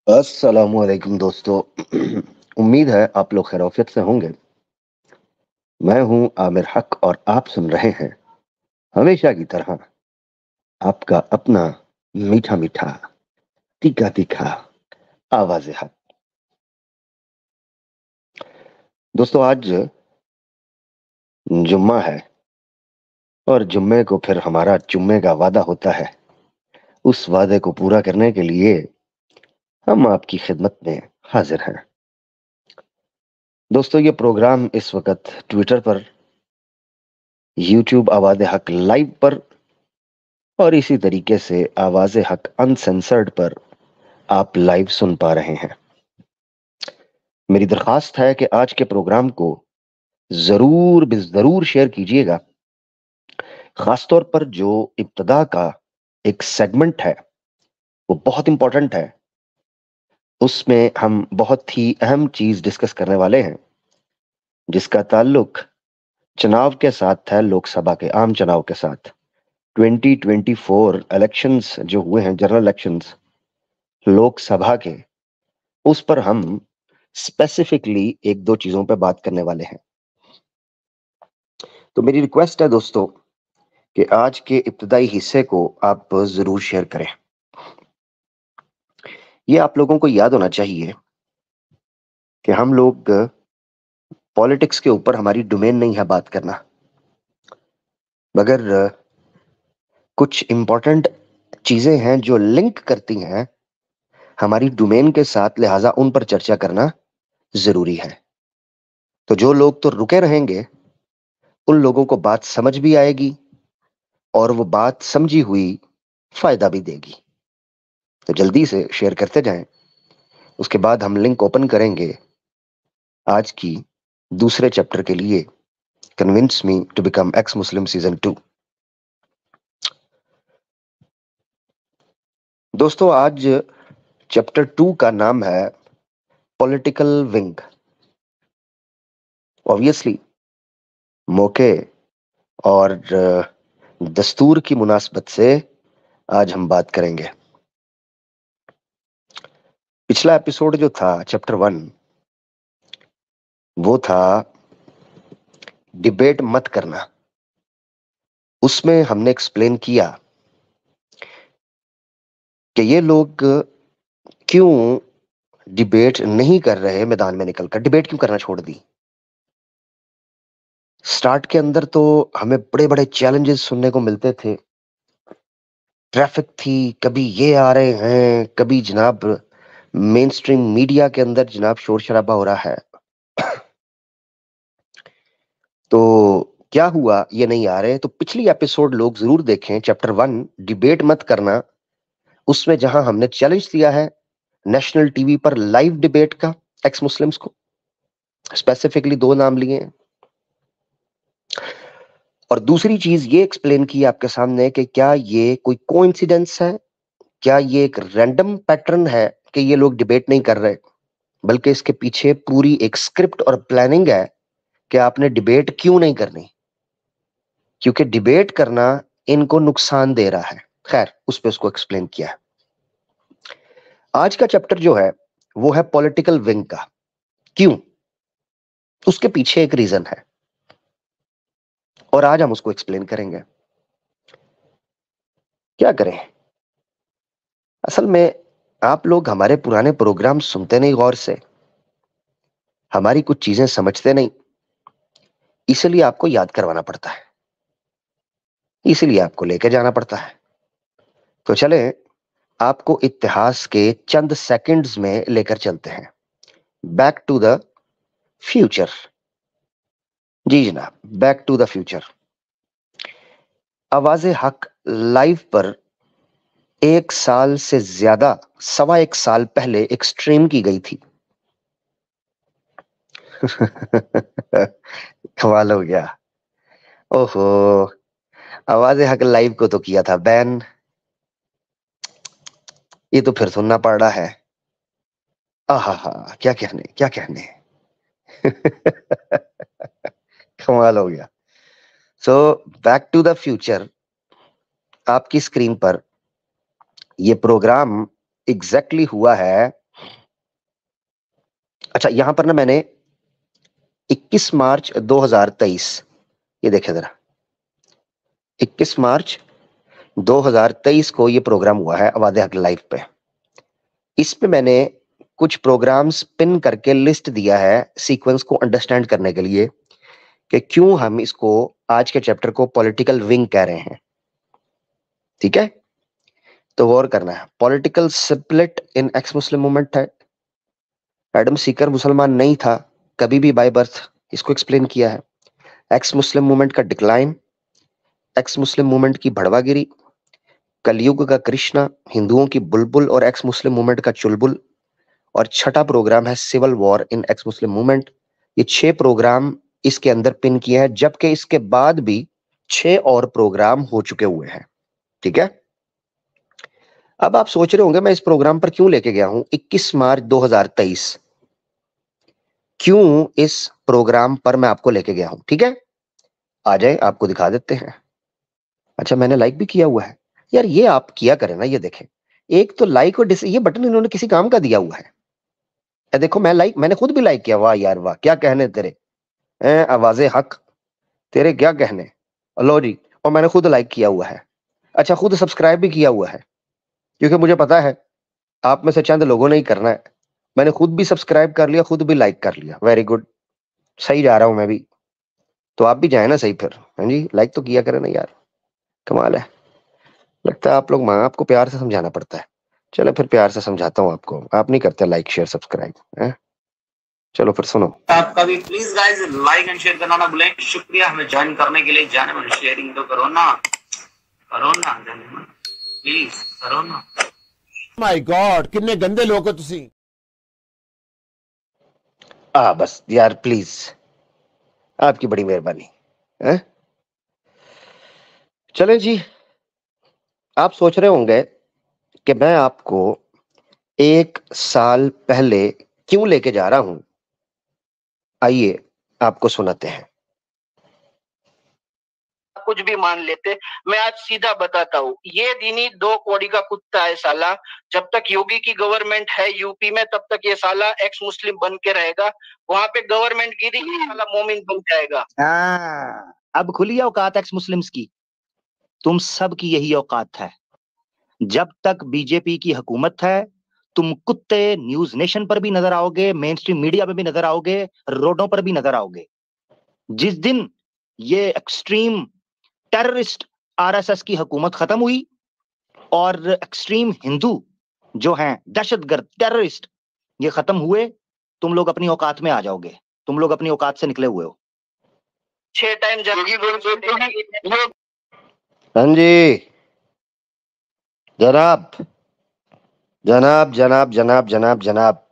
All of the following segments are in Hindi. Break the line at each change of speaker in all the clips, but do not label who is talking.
अस्सलामुअलैकुम दोस्तों। उम्मीद है आप लोग खैरियत से होंगे। मैं हूं आमिर हक और आप सुन रहे हैं हमेशा की तरह आपका अपना मीठा मीठा तीखा तीखा आवाज़ हक। दोस्तों आज जुम्मा है और जुम्मे को फिर हमारा जुम्मे का वादा होता है। उस वादे को पूरा करने के लिए हम आपकी खिदमत में हाजिर हैं। दोस्तों ये प्रोग्राम इस वक्त ट्विटर पर, यूट्यूब आवाज़ हक लाइव पर और इसी तरीके से आवाज़ हक अनसेंसर्ड पर आप लाइव सुन पा रहे हैं। मेरी दरखास्त है कि आज के प्रोग्राम को जरूर शेयर कीजिएगा। खासतौर पर जो इब्तदा का एक सेगमेंट है वो बहुत इंपॉर्टेंट है। उसमें हम बहुत ही अहम चीज डिस्कस करने वाले हैं जिसका ताल्लुक चुनाव के साथ है, लोकसभा के आम चुनाव के साथ। 2024 इलेक्शंस जो हुए हैं, जनरल इलेक्शंस लोकसभा के, उस पर हम स्पेसिफिकली एक दो चीजों पर बात करने वाले हैं। तो मेरी रिक्वेस्ट है दोस्तों कि आज के इब्तदाई हिस्से को आप जरूर शेयर करें। ये आप लोगों को याद होना चाहिए कि हम लोग पॉलिटिक्स के ऊपर, हमारी डोमेन नहीं है बात करना, मगर कुछ इंपॉर्टेंट चीजें हैं जो लिंक करती हैं हमारी डोमेन के साथ, लिहाजा उन पर चर्चा करना जरूरी है। तो जो लोग तो रुके रहेंगे उन लोगों को बात समझ भी आएगी और वो बात समझी हुई फायदा भी देगी। तो जल्दी से शेयर करते जाएं। उसके बाद हम लिंक ओपन करेंगे आज की दूसरे चैप्टर के लिए, convince me to become ex Muslim season 2। दोस्तों आज चैप्टर 2 का नाम है पॉलिटिकल विंग। ऑब्वियसली मौके और दस्तूर की मुनासबत से आज हम बात करेंगे। पिछला एपिसोड जो था चैप्टर 1, वो था डिबेट मत करना। उसमें हमने एक्सप्लेन किया कि ये लोग क्यों डिबेट नहीं कर रहे, मैदान में निकलकर डिबेट क्यों करना छोड़ दी। स्टार्ट के अंदर तो हमें बड़े बड़े चैलेंजेस सुनने को मिलते थे। ट्रैफिक थी, कभी ये आ रहे हैं, कभी जनाब मेन स्ट्रीम मीडिया के अंदर जनाब शोर शराबा हो रहा है। तो क्या हुआ, ये नहीं आ रहे। तो पिछली एपिसोड लोग जरूर देखें, चैप्टर 1 डिबेट मत करना। उसमें जहां हमने चैलेंज दिया है नेशनल टीवी पर लाइव डिबेट का, एक्स मुस्लिम्स को स्पेसिफिकली 2 नाम लिए हैं। और दूसरी चीज ये एक्सप्लेन की आपके सामने कि क्या ये कोई कोइंसिडेंस है, क्या ये एक रैंडम पैटर्न है कि ये लोग डिबेट नहीं कर रहे, बल्कि इसके पीछे पूरी एक स्क्रिप्ट और प्लानिंग है कि आपने डिबेट क्यों नहीं करनी, क्योंकि डिबेट करना इनको नुकसान दे रहा है। खैर, उस पर उसको एक्सप्लेन किया है। आज का चैप्टर जो है वो है पॉलिटिकल विंग का। क्यों? उसके पीछे एक रीजन है और आज हम उसको एक्सप्लेन करेंगे। क्या करें, असल में आप लोग हमारे पुराने प्रोग्राम सुनते नहीं गौर से, हमारी कुछ चीजें समझते नहीं, इसलिए आपको याद करवाना पड़ता है, इसलिए आपको लेकर जाना पड़ता है। तो चले आपको इतिहास के चंद सेकंड्स में लेकर चलते हैं, बैक टू द फ्यूचर। जी जनाब, बैक टू द फ्यूचर। आवाज़े हक लाइव पर 1 साल से ज्यादा, 1.25 साल पहले एक स्ट्रीम की गई थी। कमाल हो गया। ओहो, आवाज़े हक लाइव को तो किया था बैन। ये तो फिर सुनना पड़ रहा है। आहा हा, क्या कहने क्या कहने। कमाल हो गया। So back to the future, आपकी स्क्रीन पर ये प्रोग्राम एग्जैक्टली हुआ है अच्छा, यहां पर ना मैंने 21 मार्च 2023, ये देखें जरा, 21 मार्च 2023 को ये प्रोग्राम हुआ है आवाज़े हक लाइव पे। इस पे मैंने कुछ प्रोग्राम्स पिन करके लिस्ट दिया है सीक्वेंस को अंडरस्टैंड करने के लिए कि क्यों हम इसको आज के चैप्टर को पॉलिटिकल विंग कह रहे हैं। ठीक है, तो गौर करना है। Political split in ex Muslim movement है। एडम सीकर मुसलमान नहीं था कभी भी बाय बर्थ, इसको एक्सप्लेन किया है। एक्स मुस्लिम मूवमेंट का डिक्लाइन, एक्स मुस्लिम मूवमेंट की भड़वागिरी, कलयुग का कृष्णा, हिंदुओं की बुलबुल और एक्स मुस्लिम मूवमेंट का चुलबुल, और छठा प्रोग्राम है civil war in ex Muslim movement. ये 6 प्रोग्राम इसके अंदर पिन किए हैं, जबकि इसके बाद भी 6 और प्रोग्राम हो चुके हुए हैं। ठीक है, अब आप सोच रहे होंगे मैं इस प्रोग्राम पर क्यों लेके गया हूं 21 मार्च 2023, क्यों इस प्रोग्राम पर मैं आपको लेके गया हूं। ठीक है, आ जाए आपको दिखा देते हैं। अच्छा, मैंने लाइक भी किया हुआ है यार, ये आप किया करें ना। ये देखें, एक तो लाइक और ये बटन इन्होंने किसी काम का दिया हुआ है। देखो, मैंने खुद भी लाइक किया। वाह यार वाह, क्या कहने तेरे, आवाज़े हक, तेरे क्या कहने। लो जी, और मैंने खुद लाइक किया हुआ है। अच्छा, खुद सब्सक्राइब भी किया हुआ है, क्योंकि मुझे पता है आप में से चंद लोगों ने ही करना है। मैंने खुद भी सब्सक्राइब कर लिया, खुद भी लाइक कर लिया। वेरी गुड, सही जा रहा हूं मैं भी। तो आप भी जाए ना सही फिर। हाँ जी, लाइक तो किया करें ना यार, कमाल है। लगता है आप लोग, माँ आपको प्यार से समझाना पड़ता है। चलो फिर प्यार से समझाता हूँ आपको, आप नहीं करते लाइक शेयर सब्सक्राइब है। चलो फिर सुनो।
आपका भी please guys like and share करना ना भूलें। शुक्रिया हमें ज्वाइन करने के लिए। जाने मन शेयरिंग तो करो ना जाने मन, प्लीज करो ना।
माय गॉड, कितने गंदे लोग हो तुसी।
बस यार प्लीज, आपकी बड़ी मेहरबानी है। चले जी, आप सोच रहे होंगे कि मैं आपको 1 साल पहले क्यों लेके जा रहा हूं। आइए आपको सुनाते हैं।
कुछ भी मान लेते, मैं आज सीधा बताता हूँ, ये दिनी 2 कौड़ी का कुत्ता है साला। जब तक योगी की गवर्नमेंट है यूपी में, तब तक ये साला एक्स मुस्लिम बन के रहेगा। वहां पे गवर्नमेंट गिरी, ये साला मोमिन बन जाएगा।
अब खुली औकात एक्स मुस्लिम्स की। तुम सब की यही औकात है। जब तक बीजेपी की हुकूमत है, तुम कुत्ते न्यूज नेशन पर भी नजर आओगे, मेन स्ट्रीम मीडिया पे भी नजर आओगे, रोडों पर भी नजर आओगे। जिस दिन ये एक्सट्रीम टेररिस्ट आरएसएस की हुकूमत खत्म हुई और एक्सट्रीम हिंदू जो हैं दहशतगर्द टेररिस्ट ये खत्म हुए, तुम लोग अपनी औकात में आ जाओगे। तुम लोग अपनी औकात से निकले हुए हो।
6 टाइम जंगी बोलते हैं लोग।
हाँ जी, जनाब जनाब जनाब जनाब जनाब जनाब,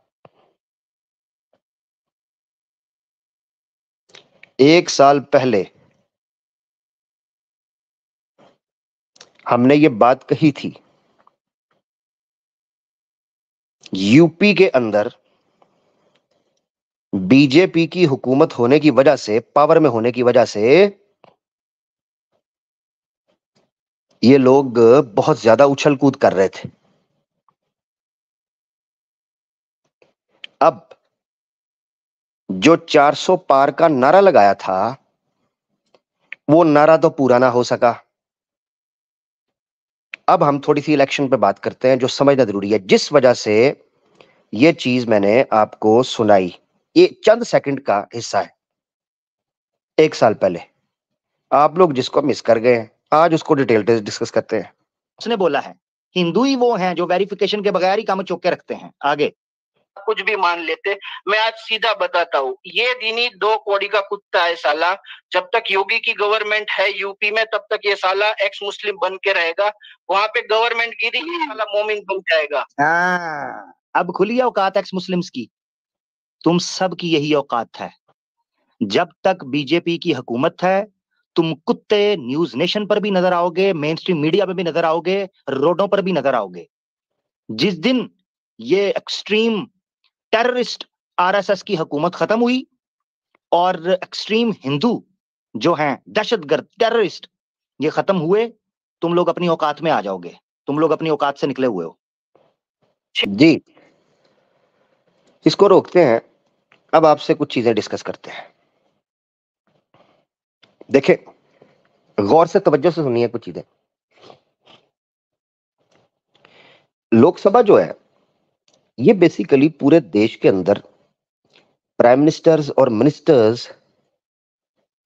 1 साल पहले हमने ये बात कही थी। यूपी के अंदर बीजेपी की हुकूमत होने की वजह से, पावर में होने की वजह से, ये लोग बहुत ज्यादा उछल कूद कर रहे थे। अब जो 400 पार का नारा लगाया था, वो नारा तो पूरा ना हो सका। अब हम थोड़ी सी इलेक्शन पे बात करते हैं, जो समझना जरूरी है, जिस वजह से ये चीज मैंने आपको सुनाई। ये चंद सेकंड का हिस्सा है। 1 साल पहले आप लोग जिसको मिस कर गए हैं, आज उसको डिटेल डिस्कस करते हैं।
उसने बोला है हिंदू ही वो हैं जो वेरिफिकेशन के बगैर ही काम चौक के रखते हैं। आगे
कुछ भी मान लेते, मैं आज सीधा बताता हूँ, ये दिनी 2 कौड़ी का कुत्ता है साला। जब तक योगी की गवर्नमेंट है यूपी में, तब तक ये साला एक्स मुस्लिम बन के रहेगा। वहां पे गवर्नमेंट गिरी, ये साला मोमिन बन जाएगा।
अब खुली औकात एक्स मुस्लिम्स की। तुम सब की यही औकात है। जब तक बीजेपी की हुकूमत है, तुम कुत्ते न्यूज नेशन पर भी नजर आओगे, मेन स्ट्रीम मीडिया पे भी नजर आओगे, रोडों पर भी नजर आओगे। जिस दिन ये एक्सट्रीम टेररिस्ट आरएसएस की हुकूमत खत्म हुई और एक्सट्रीम हिंदू जो हैं दहशतगर्द टेररिस्ट ये खत्म हुए, तुम लोग अपनी औकात में आ जाओगे। तुम लोग अपनी औकात से निकले हुए हो।
जी, इसको रोकते हैं। अब आपसे कुछ चीजें डिस्कस करते हैं। देखिए, गौर से तवज्जो से सुनिए कुछ चीजें। लोकसभा जो है ये बेसिकली पूरे देश के अंदर प्राइम मिनिस्टर्स और मिनिस्टर्स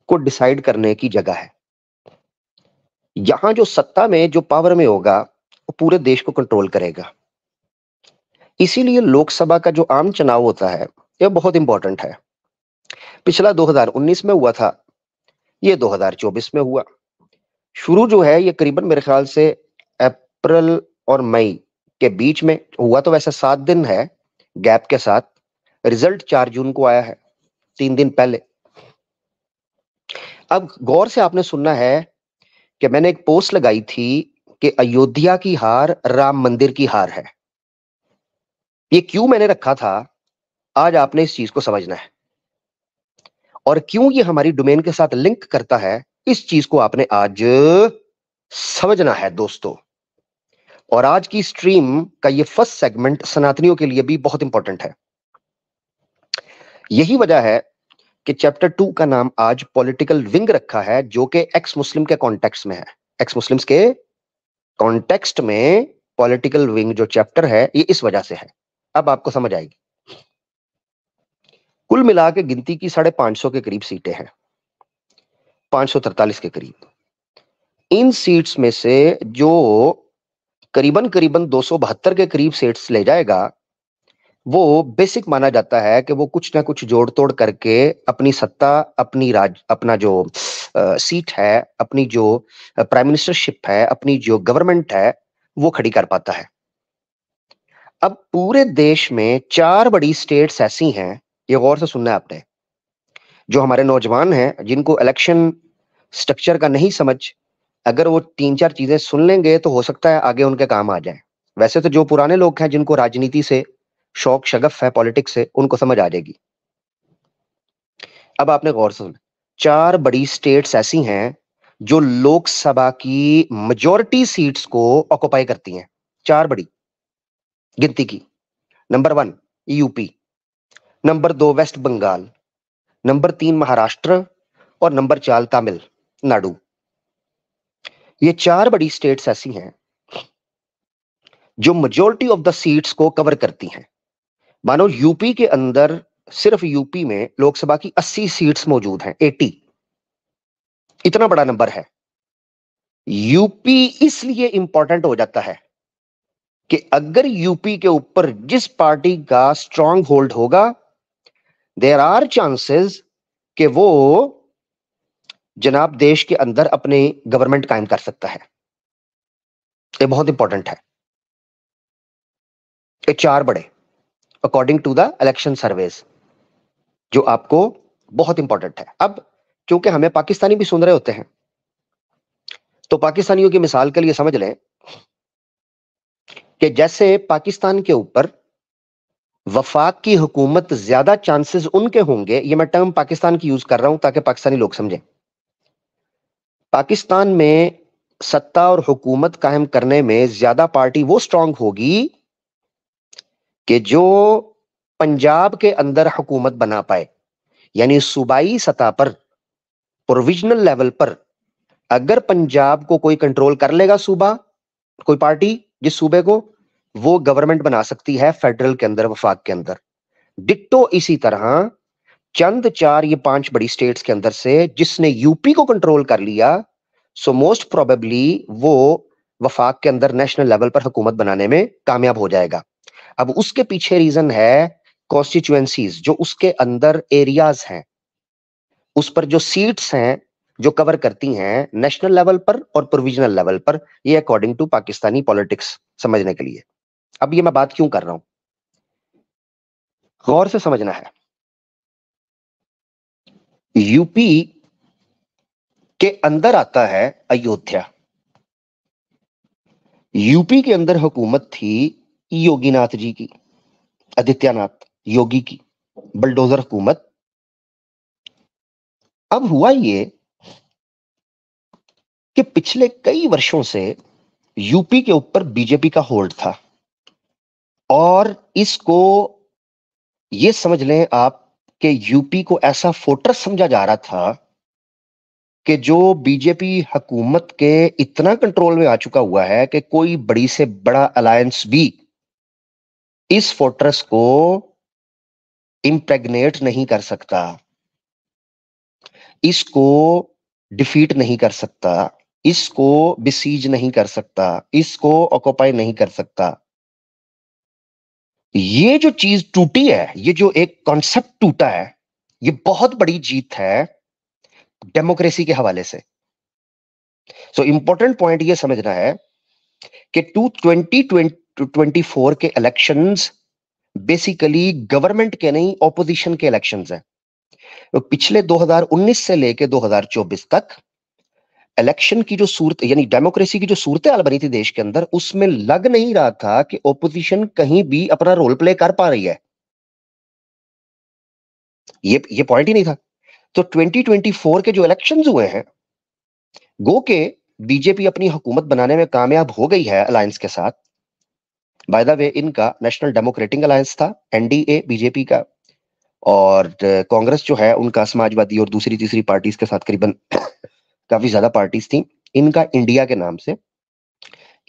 को डिसाइड करने की जगह है। यहां जो सत्ता में, जो पावर में होगा, वो पूरे देश को कंट्रोल करेगा। इसीलिए लोकसभा का जो आम चुनाव होता है ये बहुत इंपॉर्टेंट है। पिछला 2019 में हुआ था, ये 2024 में हुआ। शुरू जो है ये करीबन मेरे ख्याल से अप्रैल और मई के बीच में हुआ, तो वैसे 7 दिन है गैप के साथ। रिजल्ट 4 जून को आया है, 3 दिन पहले। अब गौर से आपने सुनना है कि मैंने एक पोस्ट लगाई थी कि अयोध्या की हार राम मंदिर की हार है। ये क्यों मैंने रखा था, आज आपने इस चीज को समझना है, और क्यों ये हमारी डोमेन के साथ लिंक करता है, इस चीज को आपने आज समझना है दोस्तों। और आज की स्ट्रीम का ये फर्स्ट सेगमेंट सनातनियों के लिए भी बहुत इंपॉर्टेंट है। यही वजह है कि चैप्टर 2 का नाम आज पॉलिटिकल विंग रखा है, जो कि एक्स मुस्लिम के कॉन्टेक्स्ट में है। एक्स मुस्लिम्स के कॉन्टेक्स्ट में पॉलिटिकल विंग जो चैप्टर है ये इस वजह से है। अब आपको समझ आएगी। कुल मिला के गिनती की 550 के करीब सीटें हैं, 543 के करीब। इन सीट्स में से जो करीबन 272 के करीब सीट्स ले जाएगा, वो बेसिक माना जाता है कि वो कुछ ना कुछ जोड़ तोड़ करके अपनी सत्ता, अपना जो सीट है, अपनी जो प्राइम मिनिस्टरशिप है, अपनी जो गवर्नमेंट है, वो खड़ी कर पाता है। अब पूरे देश में 4 बड़ी स्टेट्स ऐसी हैं, ये गौर से सुनना है आपने। जो हमारे नौजवान हैं जिनको इलेक्शन स्ट्रक्चर का नहीं समझ, अगर वो 3-4 चीजें सुन लेंगे तो हो सकता है आगे उनके काम आ जाए। वैसे तो जो पुराने लोग हैं जिनको राजनीति से शौक शगफ है, पॉलिटिक्स से, उनको समझ आ जाएगी। अब आपने गौर से सुना, 4 बड़ी स्टेट्स ऐसी हैं जो लोकसभा की मेजॉरिटी सीट्स को ऑक्युपाई करती हैं। 4 बड़ी गिनती की। Number 1 UP, number 2 West Bengal, number 3 Maharashtra, और नंबर 4 तमिलनाडु। ये 4 बड़ी स्टेट्स ऐसी हैं जो मेजॉरिटी ऑफ द सीट्स को कवर करती हैं। मानो यूपी के अंदर, सिर्फ यूपी में लोकसभा की 80 सीट्स मौजूद हैं, 80। इतना बड़ा नंबर है। यूपी इसलिए इंपॉर्टेंट हो जाता है कि अगर यूपी के ऊपर जिस पार्टी का स्ट्रांग होल्ड होगा, देयर आर चांसेस कि वो जनाब देश के अंदर अपने गवर्नमेंट कायम कर सकता है। ये बहुत इंपॉर्टेंट है। ये 4 बड़े according to the election surveys, जो आपको बहुत इंपॉर्टेंट है। अब क्योंकि हमें पाकिस्तानी भी सुन रहे होते हैं, तो पाकिस्तानियों की मिसाल के लिए समझ लें कि जैसे पाकिस्तान के ऊपर वफाक की हुकूमत ज्यादा चांसेस उनके होंगे, ये मैं टर्म पाकिस्तान की यूज कर रहा हूं ताकि पाकिस्तानी लोग समझें। पाकिस्तान में सत्ता और हुकूमत कायम करने में ज्यादा पार्टी वो स्ट्रांग होगी कि जो पंजाब के अंदर हुकूमत बना पाए। यानी सूबाई सतह पर, प्रोविजनल लेवल पर, अगर पंजाब को कोई कंट्रोल कर लेगा, सूबा, कोई पार्टी जिस सूबे को, वो गवर्नमेंट बना सकती है फेडरल के अंदर, वफाक के अंदर। डिट्टो इसी तरह चंद 4 ये 5 बड़ी स्टेट्स के अंदर से जिसने यूपी को कंट्रोल कर लिया, सो मोस्ट प्रोबेबली वो वफाक के अंदर नेशनल लेवल पर हुकूमत बनाने में कामयाब हो जाएगा। अब उसके पीछे रीजन है कॉन्स्टिट्यूएंसीज, जो उसके अंदर एरियाज हैं, उस पर जो सीट्स हैं जो कवर करती हैं नेशनल लेवल पर और प्रोविजनल लेवल पर। ये अकॉर्डिंग टू पाकिस्तानी पॉलिटिक्स समझने के लिए। अब ये मैं बात क्यों कर रहा हूं, गौर से समझना है। यूपी के अंदर आता है अयोध्या। यूपी के अंदर हुकूमत थी योगीनाथ जी की, आदित्यनाथ योगी की, बलडोजर हुकूमत। अब हुआ ये कि पिछले कई वर्षों से यूपी के ऊपर बीजेपी का होल्ड था, और इसको ये समझ लें आप कि यूपी को ऐसा फोर्ट्रेस समझा जा रहा था कि जो बीजेपी हुकूमत के इतना कंट्रोल में आ चुका हुआ है कि कोई बड़ी से बड़ा अलायंस भी इस फोर्ट्रेस को इंप्रेग्नेट नहीं कर सकता, इसको डिफीट नहीं कर सकता, इसको बिसीज नहीं कर सकता, इसको ऑक्युपाई नहीं कर सकता। ये जो चीज टूटी है, ये जो एक कॉन्सेप्ट टूटा है, ये बहुत बड़ी जीत है डेमोक्रेसी के हवाले से। सो इंपॉर्टेंट पॉइंट ये समझना है कि 2024 के इलेक्शंस बेसिकली गवर्नमेंट के नहीं, ऑपोजिशन के इलेक्शंस हैं। तो पिछले 2019 से लेके 2024 तक इलेक्शन की जो सूरत, यानी डेमोक्रेसी की जो सूरत हाल बनी थी देश के अंदर, उसमें लग नहीं रहा था कि ऑपोजिशन कहीं भी अपना रोल प्ले कर पा रही है। ये पॉइंट ही नहीं था। तो 2024 के जो इलेक्शंस हुए हैं, गो के बीजेपी अपनी हुकूमत बनाने में कामयाब हो गई है अलायंस के साथ। बाय द वे, इनका नेशनल डेमोक्रेटिक अलायंस था, एनडीए बीजेपी का, और कांग्रेस जो है उनका समाजवादी और दूसरी तीसरी पार्टीज के साथ करीबन काफी ज्यादा पार्टीज थी। इनका इंडिया के नाम से,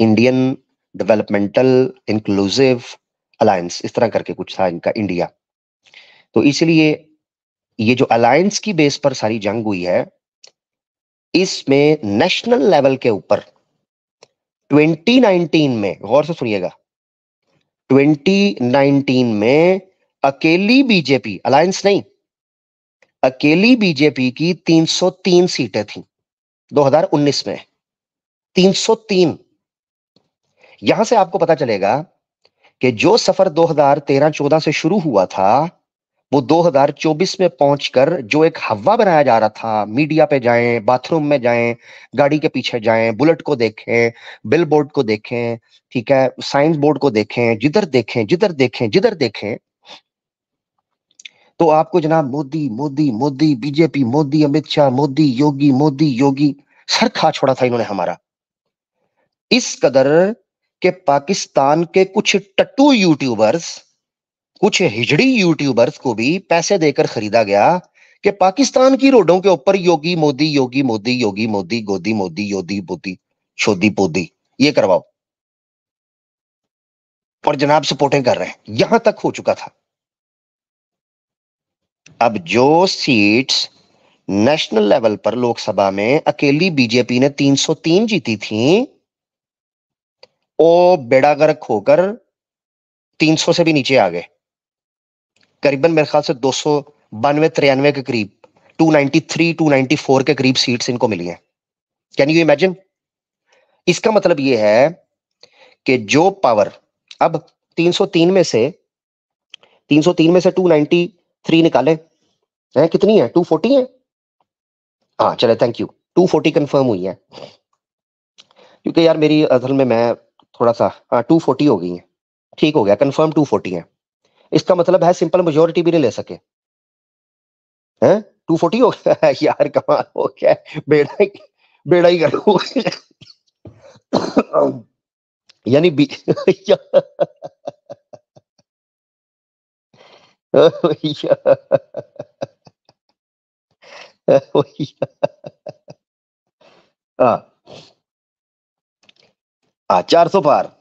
इंडियन डेवलपमेंटल इंक्लूसिव अलायंस, इस तरह करके कुछ था इनका, इंडिया। तो इसलिए ये जो अलायंस की बेस पर सारी जंग हुई है, इसमें नेशनल लेवल के ऊपर 2019 में, गौर से सुनिएगा, 2019 में अकेली बीजेपी, अलायंस नहीं, अकेली बीजेपी की 303 सीटें थी 2019 में, 303। यहां से आपको पता चलेगा कि जो सफर 2013-14 से शुरू हुआ था, वो 2024 में पहुंचकर जो एक हवा बनाया जा रहा था, मीडिया पे जाएं, बाथरूम में जाएं, गाड़ी के पीछे जाएं, बुलेट को देखें, बिल बोर्ड को देखें, ठीक है, साइंस बोर्ड को देखें, जिधर देखें जिधर देखें जिधर देखें, तो आपको जनाब मोदी मोदी मोदी, बीजेपी मोदी, अमित शाह मोदी, योगी मोदी योगी, सर खा छोड़ा था इन्होंने हमारा। इस कदर के पाकिस्तान के कुछ टट्टू यूट्यूबर्स, कुछ हिजड़ी यूट्यूबर्स को भी पैसे देकर खरीदा गया कि पाकिस्तान की रोडों के ऊपर योगी मोदी योगी मोदी योगी मोदी गोदी मोदी योदी मोदी शोदी पोदी ये करवाओ, और जनाब सपोर्टें कर रहे हैं। यहां तक हो चुका था। अब जो सीट्स नेशनल लेवल पर लोकसभा में अकेली बीजेपी ने 303 जीती थी, वो बेड़ा गर्क होकर 300 से भी नीचे आ गए। करीबन मेरे ख्याल से 292-93 के करीब, 293-294 के करीब सीट्स इनको मिली हैं। Can you imagine? इसका मतलब यह है कि जो पावर अब 303 में से 293 निकाले हैं, कितनी है? 240 है। हाँ चले, थैंक यू, 240 कंफर्म हुई है, क्योंकि यार मेरी असल में मैं थोड़ा सा, हाँ 240 हो गई है, ठीक हो गया, कंफर्म 240 है। इसका मतलब है सिंपल मेजोरिटी भी नहीं ले सके हैं, 240 हो गया यार, कमाल हो गया, बेड़ा ही कर हो गया। यानी हाँ 400 पार,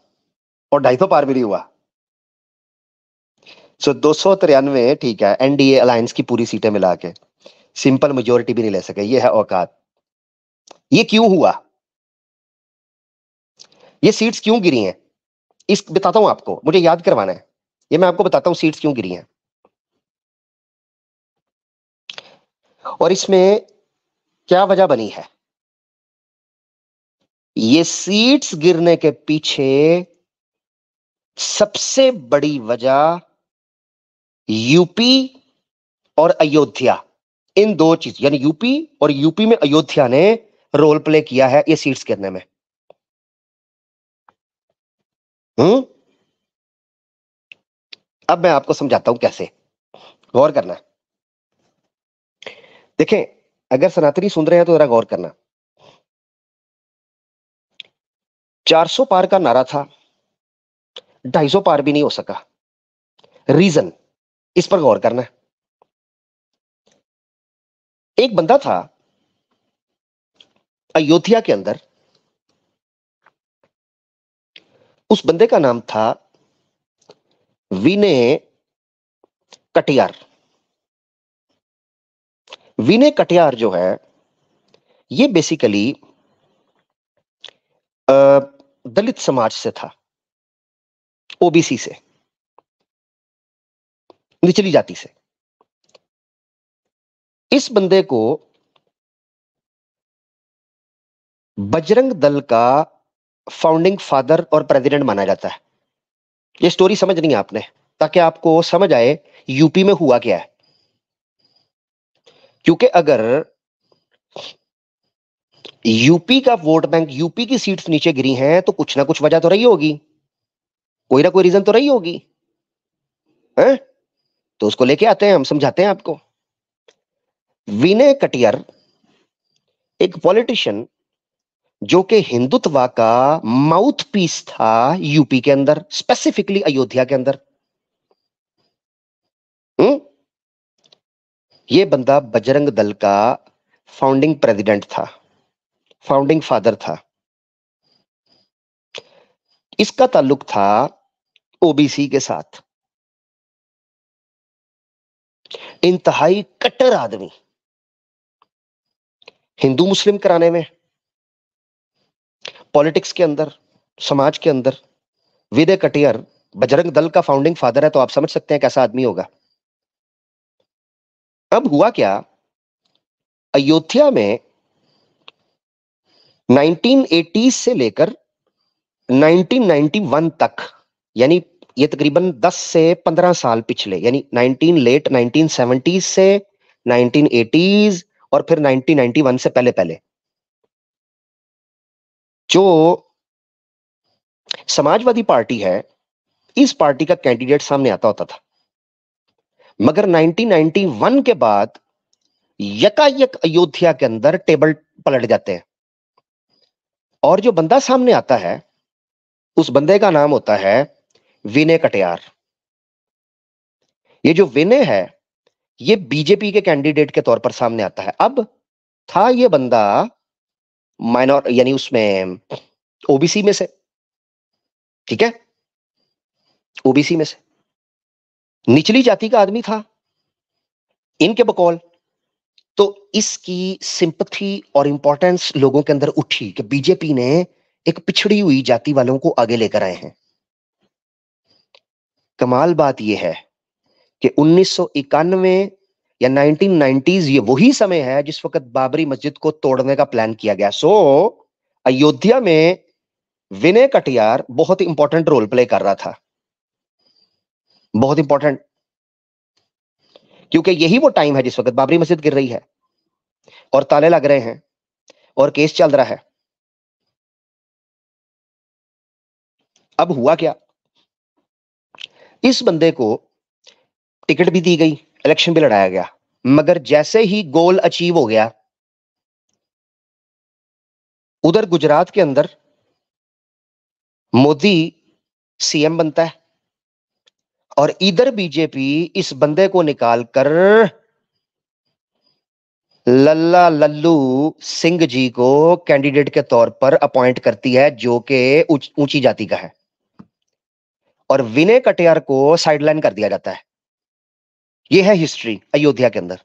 और 250 पार भी नहीं हुआ। सो 293, ठीक है, एनडीए अलायंस की पूरी सीटें मिला के सिंपल मेजोरिटी भी नहीं ले सके। ये है औकात। ये क्यों हुआ? ये सीट्स क्यों गिरी हैं? इस बताता हूं आपको, मुझे याद करवाना है। ये मैं आपको बताता हूं सीट्स क्यों गिरी हैं, और इसमें क्या वजह बनी है। ये सीट्स गिरने के पीछे सबसे बड़ी वजह यूपी और अयोध्या, इन दो चीज, यानी यूपी और यूपी में अयोध्या ने रोल प्ले किया है ये सीट्स गिरने में। अब मैं आपको समझाता हूं कैसे, गौर करना। देखें, अगर सनातनी सुन रहे हैं तो जरा गौर करना। 400 पार का नारा था, 250 पार भी नहीं हो सका। रीजन, इस पर गौर करना है। एक बंदा था अयोध्या के अंदर, उस बंदे का नाम था विनय कटियार। विनय कटियार जो है ये बेसिकली दलित समाज से था, ओबीसी से, निचली जाति से। इस बंदे को बजरंग दल का फाउंडिंग फादर और प्रेसिडेंट माना जाता है। ये स्टोरी समझनी है आपने, ताकि आपको समझ आए यूपी में हुआ क्या है। क्योंकि अगर यूपी का वोट बैंक, यूपी की सीट्स नीचे गिरी हैं, तो कुछ ना कुछ वजह तो रही होगी, कोई ना कोई रीजन तो रही होगी, है? तो उसको लेके आते हैं, हम समझाते हैं आपको। विनय कटियार एक पॉलिटिशियन जो कि हिंदुत्व का माउथ पीस था यूपी के अंदर, स्पेसिफिकली अयोध्या के अंदर। ये बंदा बजरंग दल का फाउंडिंग प्रेसिडेंट था, फाउंडिंग फादर था। इसका ताल्लुक था ओबीसी के साथ। इंतहाई कट्टर आदमी, हिंदू मुस्लिम कराने में, पॉलिटिक्स के अंदर, समाज के अंदर। विनय कटियार बजरंग दल का फाउंडिंग फादर है, तो आप समझ सकते हैं कैसा आदमी होगा। अब हुआ क्या, अयोध्या में 1980 से लेकर 1991 तक, यानी ये तकरीबन 10 से 15 साल पिछले, यानी लेट 1970s से 1980s और फिर 1991 से पहले पहले जो समाजवादी पार्टी है, इस पार्टी का कैंडिडेट सामने आता होता था। मगर 1991 के बाद यकायक अयोध्या के अंदर टेबल पलट जाते हैं, और जो बंदा सामने आता है उस बंदे का नाम होता है विनय कटियार। ये जो विनय है ये बीजेपी के कैंडिडेट के तौर पर सामने आता है। अब था ये बंदा माइनॉर, यानी उसमें ओबीसी में से, ठीक है, ओबीसी में से निचली जाति का आदमी था इनके बकौल। तो इसकी सिंपथी और इंपॉर्टेंस लोगों के अंदर उठी कि बीजेपी ने एक पिछड़ी हुई जाति वालों को आगे लेकर आए हैं। कमाल बात यह है कि 1991 या 1990s ये वही समय है जिस वक्त बाबरी मस्जिद को तोड़ने का प्लान किया गया। सो अयोध्या में विनय कटियार बहुत इंपॉर्टेंट रोल प्ले कर रहा था, बहुत इंपॉर्टेंट, क्योंकि यही वो टाइम है जिस वक्त बाबरी मस्जिद गिर रही है और ताले लग रहे हैं और केस चल रहा है। अब हुआ क्या, इस बंदे को टिकट भी दी गई, इलेक्शन भी लड़ाया गया, मगर जैसे ही गोल अचीव हो गया, उधर गुजरात के अंदर मोदी सीएम बनता है और इधर बीजेपी इस बंदे को निकालकर लल्ला लल्लू सिंह जी को कैंडिडेट के तौर पर अपॉइंट करती है, जो कि ऊंची जाति का है, और विनय कटियार को साइडलाइन कर दिया जाता है। यह है हिस्ट्री अयोध्या के अंदर।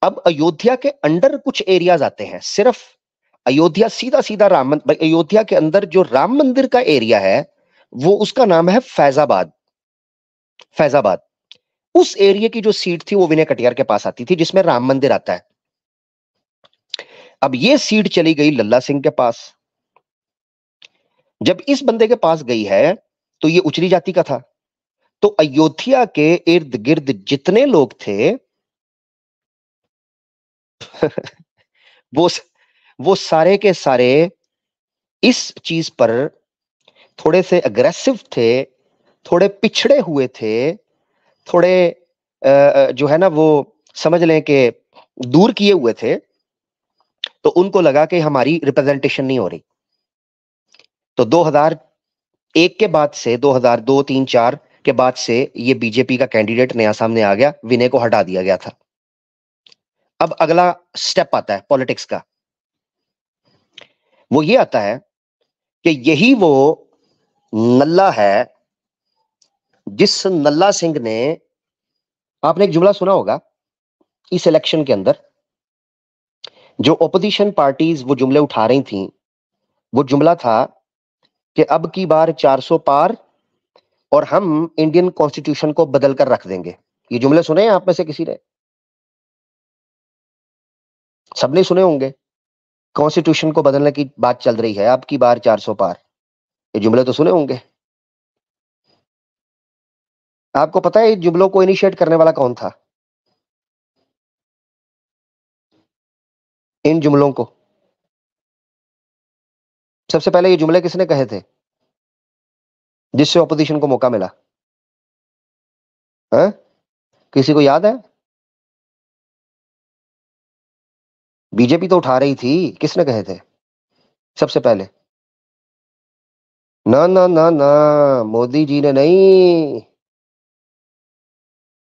अब अयोध्या के अंडर कुछ एरियाज आते हैं, सिर्फ अयोध्या सीधा सीधा राम मंदिर, अयोध्या के अंदर जो राम मंदिर का एरिया है वो उसका नाम है फैजाबाद। फैजाबाद, उस एरिया की जो सीट थी वो विनय कटियार के पास आती थी, जिसमें राम मंदिर आता है। अब ये सीट चली गई लल्ला सिंह के पास। जब इस बंदे के पास गई है तो ये उचली जाति का था, तो अयोध्या के इर्द गिर्द जितने लोग थे वो सारे के सारे इस चीज पर थोड़े से अग्रेसिव थे, थोड़े पिछड़े हुए थे, थोड़े जो है ना वो समझ लें कि दूर किए हुए थे। तो उनको लगा कि हमारी रिप्रेजेंटेशन नहीं हो रही। तो 2001 के बाद से 2002, 3, 4 के बाद से ये बीजेपी का कैंडिडेट नया सामने आ गया, विनय को हटा दिया गया था। अब अगला स्टेप आता है पॉलिटिक्स का, वो ये आता है कि यही वो नल्ला है जिस नल्ला सिंह ने, आपने एक जुमला सुना होगा इस इलेक्शन के अंदर, जो ओपोजिशन पार्टीज वो जुमले उठा रही थी, वो जुमला था कि अब की बार 400 पार और हम इंडियन कॉन्स्टिट्यूशन को बदल कर रख देंगे। ये जुमले सुने हैं आप में से किसी ने? सबने सुने होंगे। कॉन्स्टिट्यूशन को बदलने की बात चल रही है, अब की बार 400 पार, ये जुमले तो सुने होंगे। आपको पता है जुमलों को इनिशिएट करने वाला कौन था? इन जुमलों को सबसे पहले ये जुमले किसने कहे थे जिससे ऑपोजिशन को मौका मिला? है? किसी को याद है? बीजेपी तो उठा रही थी, किसने कहे थे सबसे पहले? ना ना ना ना, मोदी जी ने नहीं,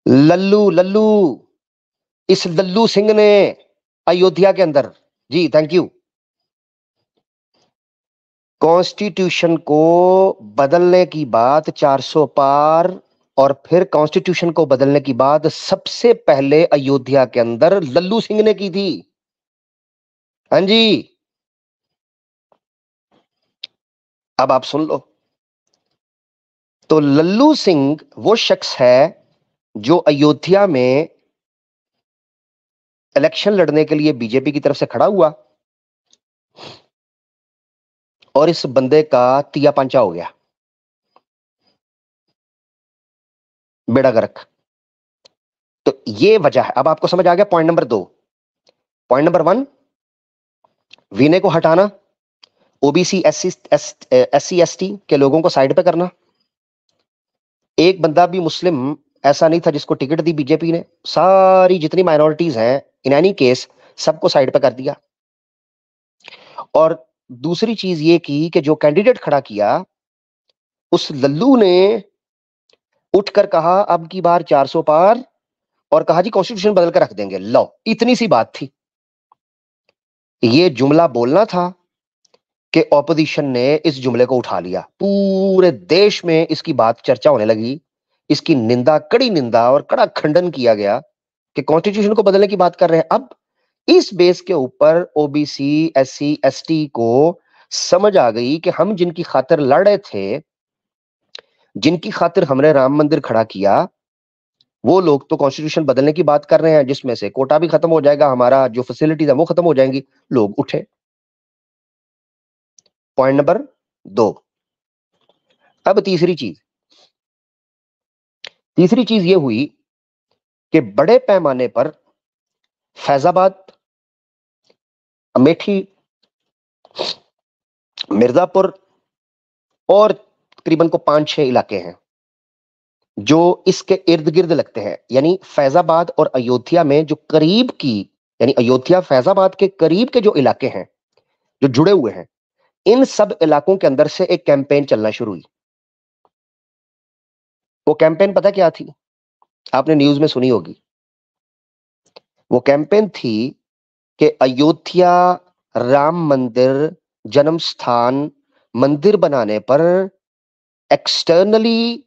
लल्लू लल्लू, इस लल्लू सिंह ने अयोध्या के अंदर। जी थैंक यू। कॉन्स्टिट्यूशन को बदलने की बात 400 पार, और फिर कॉन्स्टिट्यूशन को बदलने की बात सबसे पहले अयोध्या के अंदर लल्लू सिंह ने की थी। हाँ जी, अब आप सुन लो। तो लल्लू सिंह वो शख्स है जो अयोध्या में इलेक्शन लड़ने के लिए बीजेपी की तरफ से खड़ा हुआ, और इस बंदे का तिया पंचा हो गया, बेड़ा गर्क। तो ये वजह है। अब आपको समझ आ गया पॉइंट नंबर 2। पॉइंट नंबर 1, विनय को हटाना, ओबीसी एससी एसटी के लोगों को साइड पे करना। एक बंदा भी मुस्लिम ऐसा नहीं था जिसको टिकट दी बीजेपी ने, सारी जितनी माइनॉरिटीज हैं इन एनी केस सबको साइड पे कर दिया। और दूसरी चीज ये की कि जो कैंडिडेट खड़ा किया उस लल्लू ने उठकर कहा अब की बार 400 पार, और कहा जी कॉन्स्टिट्यूशन बदल कर रख देंगे। लो, इतनी सी बात थी। ये जुमला बोलना था कि ऑपोजिशन ने इस जुमले को उठा लिया, पूरे देश में इसकी बात चर्चा होने लगी, इसकी निंदा, कड़ी निंदा और कड़ा खंडन किया गया कि कॉन्स्टिट्यूशन को बदलने की बात कर रहे हैं। अब इस बेस के ऊपर ओबीसी एससी एसटी को समझ आ गई कि हम जिनकी खातिर लड़ रहे थे, जिनकी खातिर हमने राम मंदिर खड़ा किया, वो लोग तो कॉन्स्टिट्यूशन बदलने की बात कर रहे हैं जिसमें से कोटा भी खत्म हो जाएगा, हमारा जो फैसिलिटीज है वो खत्म हो जाएंगी। लोग उठे। Point number 2। अब तीसरी चीज ये हुई कि बड़े पैमाने पर फैजाबाद, अमेठी, मिर्जापुर और तकरीबन को 5-6 इलाके हैं जो इसके इर्द गिर्द लगते हैं। यानी फैजाबाद और अयोध्या में जो करीब की, यानी अयोध्या फैजाबाद के करीब के जो इलाके हैं जो जुड़े हुए हैं, इन सब इलाकों के अंदर से एक कैंपेन चलना शुरू हुई। वो कैंपेन पता क्या थी? आपने न्यूज में सुनी होगी। वो कैंपेन थी कि अयोध्या राम मंदिर जन्म स्थान मंदिर बनाने पर एक्सटर्नली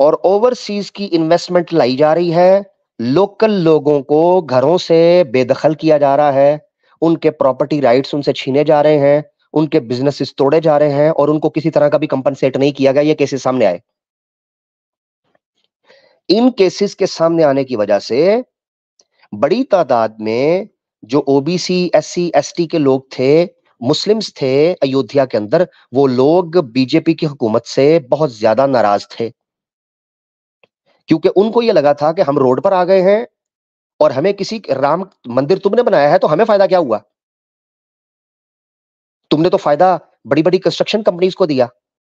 और ओवरसीज की इन्वेस्टमेंट लाई जा रही है, लोकल लोगों को घरों से बेदखल किया जा रहा है, उनके प्रॉपर्टी राइट्स उनसे छीने जा रहे हैं, उनके बिजनेसेस तोड़े जा रहे हैं, और उनको किसी तरह का भी कंपनसेट नहीं किया गया। ये केसेस सामने आए। इन केसेस के सामने आने की वजह से बड़ी तादाद में जो ओबीसी एससी एसटी के लोग थे, मुस्लिम्स थे अयोध्या के अंदर, वो लोग बीजेपी की हुकूमत से बहुत ज्यादा नाराज थे, क्योंकि उनको यह लगा था कि हम रोड पर आ गए हैं और हमें किसी राम मंदिर तुमने बनाया है तो हमें फायदा क्या हुआ? तुमने तो फायदा बड़ी बड़ी कंस्ट्रक्शन कंपनीज को दिया,